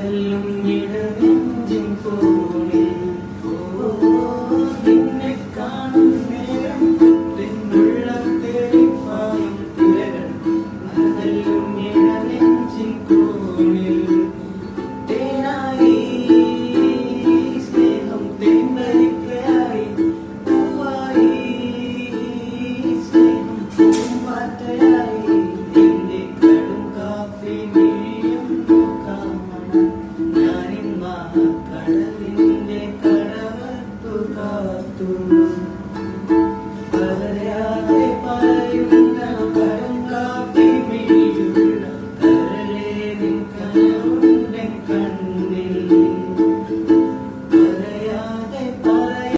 അതെല്ലും ഇടനെഞ്ചിൻ കോണിൽ നിന്നെ കാണും നേരം തെന്നുള്ളം തേടിപ്പായും തിരകൾ അതെല്ലും ഇടനെഞ്ചിൻ കോണിൽ തേനായി സ്നേഹം തേൻവരിക്കയായി പൂവായി സ്നേഹം പൂമ്പാറ്റയായി എന്റെ കടും കാപ്പി മിഴിയും കാണാൻ ഞാനിന്മാ കടലിന്റെ കടവത്തു കാത്തു